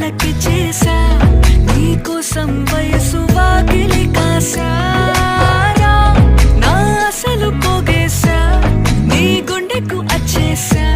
అందాలకి చేసా నీకోసం వయసు వాకిలి కాసారా నా అసలు పోగేశా నీ గుండెకు అచ్చేసా